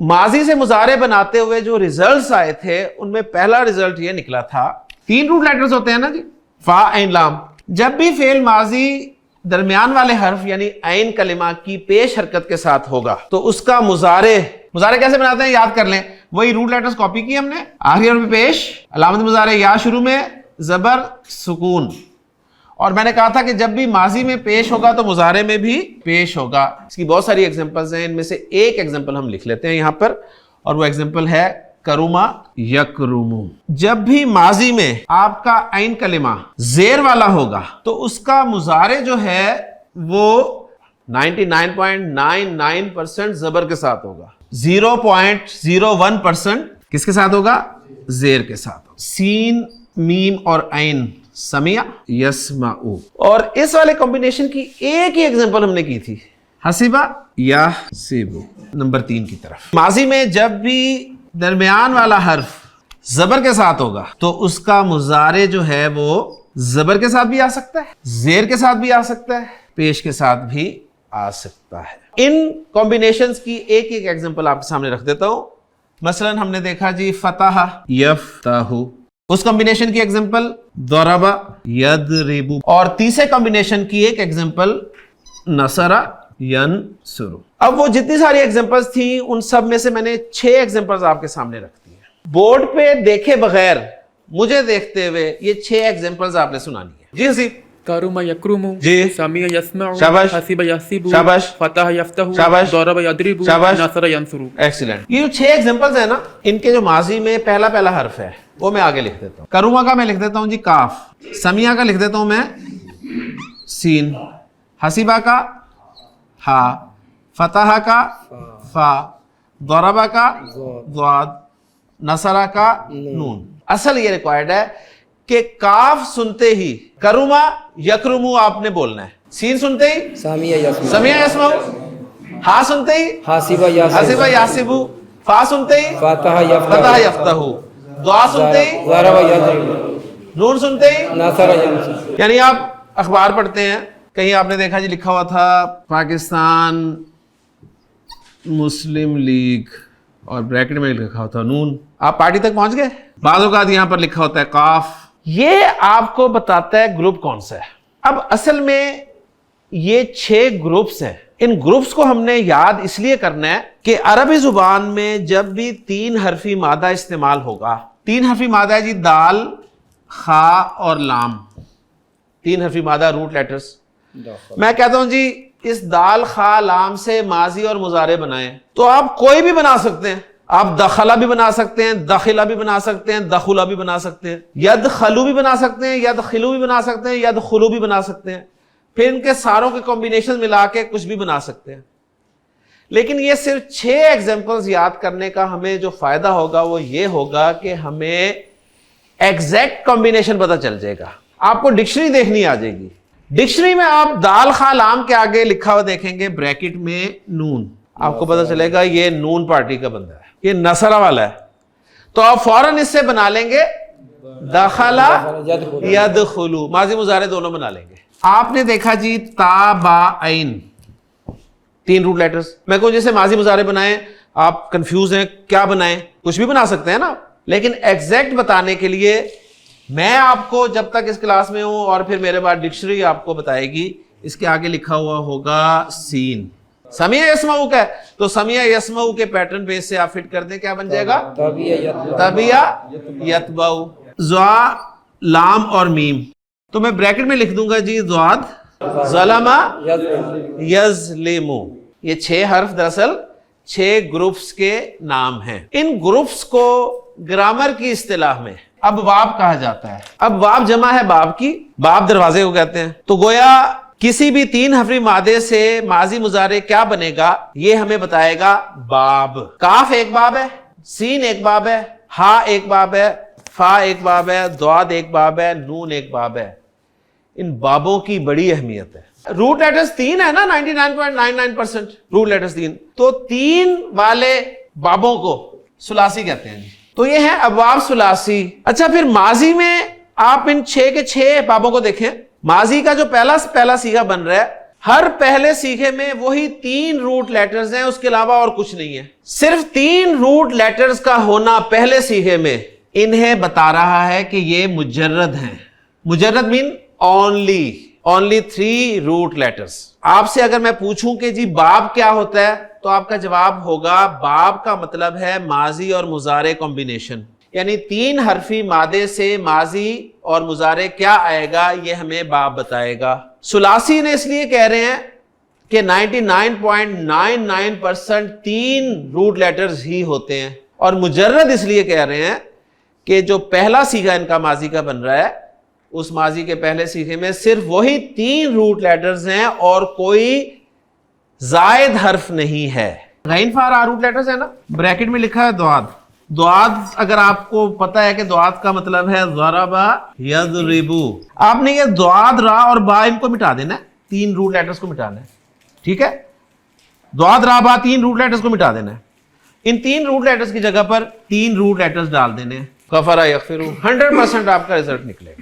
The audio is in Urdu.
ماضی سے مضارع بناتے ہوئے جو ریزلٹس آئے تھے ان میں پہلا ریزلٹ یہ نکلا تھا، 3 روٹ لیٹرز ہوتے ہیں نا جی، فا عین لام. جب بھی فعل ماضی درمیان والے حرف یعنی عین کلمہ کی پیش حرکت کے ساتھ ہوگا تو اس کا مضارع کیسے بناتے ہیں یاد کر لیں. وہی روٹ لیٹرز کاپی کی ہم نے، آخری حرف پیش، علامت مضارع یا، شروع میں زبر سکون. اور میں نے کہا تھا کہ جب بھی ماضی میں پیش ہوگا تو مضارع میں بھی پیش ہوگا. اس کی بہت ساری ایگزامپلز ہیں، ان میں سے ایک ایگزامپل ہم لکھ لیتے ہیں یہاں پر، اور وہ ایگزامپل ہے کرما یکرمو. جب بھی ماضی میں آپ کا عین کلمہ زیر والا ہوگا تو اس کا مضارع جو ہے وہ 99.99% زبر کے ساتھ ہوگا، 0.01% کس کے ساتھ ہوگا؟ زیر کے ساتھ. سین، میم اور عین، سمع یسمعو. اور اس والے کمبینیشن کی ایک ہی ایگزامپل ہم نے کی تھی، حسبہ یحسبو، نمبر 3 کی طرف. ماضی میں جب بھی درمیان والا حرف زبر کے ساتھ ہوگا تو اس کا مضارع جو ہے وہ زبر کے ساتھ بھی آ سکتا ہے، زیر کے ساتھ بھی آ سکتا ہے، پیش کے ساتھ بھی آ سکتا ہے. ان کمبینیشنز کی ایک ایک ایگزامپل آپ کے سامنے رکھ دیتا ہوں. مثلا ہم نے دیکھا جی فتح یفتح، اس کمبینیشن کی ایگزامپل ضرب یضرب، اور تیسرے کمبینیشن کی ایک ایگزامپل نصر ینصر. اب وہ جتنی ساری ایگزامپلز تھیں ان سب میں سے میں نے 6 ایگزامپلز آپ کے سامنے رکھ دی ہیں. بورڈ پہ دیکھے بغیر مجھے دیکھتے ہوئے یہ 6 ایگزامپلز آپ نے سنانی ہے. جی حسیب. کرم یکرم، جی، سمع یسمع، شاباش، حسب یحسب، شاباش، فتح یفتح، شاباش، ضرب یضرب، شاباش، نصر ینصر. ایکسیلنٹ. یہ جو 6 ایگزامپلز ہیں نا، ان کے جو ماضی میں پہلا حرف ہے وہ میں آگے لکھ دیتا ہوں. کروما کا میں لکھ دیتا ہوں جی کاف، سمیہ کا لکھ دیتا ہوں میں سین، حسیبہ کا ہا، فتح کا فا، ضربہ کا ضاد، نصرہ کا نون. اصل یہ ریکوائرڈ ہے کہ کاف سنتے ہی کرما یکرمو آپ نے بولنا ہے، سین سنتے ہی سمیع یسمعو، ہا سنتے ہی حسب یحسب، فا سنتے ہی فتح یفتح، دعا سنتے ہی نون سنتے ہی نصر ینصر. یعنی آپ اخبار پڑھتے ہیں، کہیں آپ نے دیکھا جی لکھا ہوا تھا پاکستان مسلم لیگ اور بریکٹ میں لکھا ہوتا ہے نون، آپ پارٹی تک پہنچ گئے. بعض اوقات یہاں پر لکھا ہوتا ہے قاف. یہ آپ کو بتاتا ہے گروپ کون سا ہے. اب اصل میں یہ 6 گروپس ہیں. ان گروپس کو ہم نے یاد اس لیے کرنا ہے کہ عربی زبان میں جب بھی 3 حرفی مادہ استعمال ہوگا، 3 حرفی مادہ ہے جی دال، خا اور لام، 3 حرفی مادہ روٹ لیٹرز. میں کہتا ہوں جی اس دال خا لام سے ماضی اور مضارع بنائیں تو آپ کوئی بھی بنا سکتے ہیں. آپ دخلا بھی بنا سکتے ہیں، دخلا بھی بنا سکتے ہیں، دخلا بھی بنا سکتے ہیں، یدخلو بھی بنا سکتے ہیں، یدخلو بھی بنا سکتے ہیں، یدخلو بھی بنا سکتے ہیں. پھر ان کے ساروں کے کمبینیشن ملا کے کچھ بھی بنا سکتے ہیں. لیکن یہ صرف 6 ایگزامپلز یاد کرنے کا ہمیں جو فائدہ ہوگا وہ یہ ہوگا کہ ہمیں ایگزیکٹ کمبینیشن پتہ چل جائے گا. آپ کو ڈکشنری دیکھنی آ جائے گی. ڈکشنری میں آپ دال خا لام کے آگے لکھا ہوا دیکھیں گے بریکٹ میں نون، آپ کو پتہ چلے گا یہ نون پارٹی کا بندہ ہے، یہ نصرہ والا ہے. تو آپ فوراً اس سے بنا لیں گے دخلا یدخلو، ماضی مضارع دونوں بنا لیں گے. آپ نے دیکھا جی تا با عین، 3 روٹ لیٹرز. میں کہوں جیسے ماضی مضارع بنائیں، آپ کنفیوز ہیں کیا بنائیں، کچھ بھی بنا سکتے ہیں نا. لیکن ایگزیکٹ بتانے کے لیے میں آپ کو جب تک اس کلاس میں ہوں اور پھر میرے بعد ڈکشنری آپ کو بتائے گی، اس کے آگے لکھا ہوا ہوگا سین. سمیع یسمعو کا ہے تو سمیع یسمعو کے پیٹرن پہ اس سے آپ فٹ کر دیں، کیا بن جائے گا؟ تبیہ یتبعو. زوا لام اور میم تو میں بریکٹ میں لکھ دوں گا جی ضاد ظلم یظلم. یہ 6 حرف دراصل 6 گروپس کے نام ہیں. ان گروپس کو گرامر کی اصطلاح میں ابواب کہا جاتا ہے. ابواب جمع ہے باب کی، باب دروازے کو کہتے ہیں. تو گویا کسی بھی 3 حرفی مادے سے ماضی مضارع کیا بنے گا یہ ہمیں بتائے گا باب. کاف ایک باب ہے، سین ایک باب ہے، ہا ایک باب ہے، فا ایک باب ہے، ضاد ایک باب ہے، نون ایک باب ہے. ان بابوں کی بڑی اہمیت ہے. روٹ لیٹرز 3 ہے نا، 99.99% روٹ لیٹرز 3. تو 3 والے بابوں کو ثلاثی کہتے ہیں. تو یہ ہے ابواب ثلاثی. اچھا پھر ماضی میں آپ ان 6 کے 6 بابوں کو دیکھیں. ماضی کا جو پہلا صیغہ بن رہا ہے ہر پہلے سیکھے میں وہی 3 روٹ لیٹرز ہیں, اس کے علاوہ اور کچھ نہیں ہے. صرف 3 روٹ لیٹرز کا ہونا پہلے سیکھے میں انہیں بتا رہا ہے کہ یہ مجرد ہیں. مجرد مین only 3 روٹ لیٹرز. آپ سے اگر میں پوچھوں کہ جی باب کیا ہوتا ہے تو آپ کا جواب ہوگا باب کا مطلب ہے ماضی اور مضارع کمبینیشن, یعنی 3 حرفی مادے سے ماضی اور مضارع کیا آئے گا یہ ہمیں باب بتائے گا. ثلاثی نے اس لیے کہہ رہے ہیں کہ 99.99% 3 روٹ لیٹرز ہی ہوتے ہیں, اور مجرد اس لیے کہہ رہے ہیں کہ جو پہلا سیغہ ان کا ماضی کا بن رہا ہے اس ماضی کے پہلے سیغے میں صرف وہی 3 روٹ لیٹرز ہیں اور کوئی زائد حرف نہیں ہے. غین فارا روٹ لیٹرز ہے نا, بریکٹ میں لکھا ہے دعاد. دعاد اگر آپ کو پتا ہے کہ دعاد کا مطلب ہے ضربا یضربو, آپ نے یہ دعاد را اور با ان کو مٹا دینا ہے, 3 روٹ لیٹرز کو مٹانا ہے. ٹھیک ہے, دعاد را با 3 روٹ لیٹرز کو مٹا دینا ہے. ان 3 روٹ لیٹرز کی جگہ پر 3 روٹ لیٹرز ڈال دینے ہیں. غفرا یغفرو, 100% آپ کا رزلٹ نکلے گا.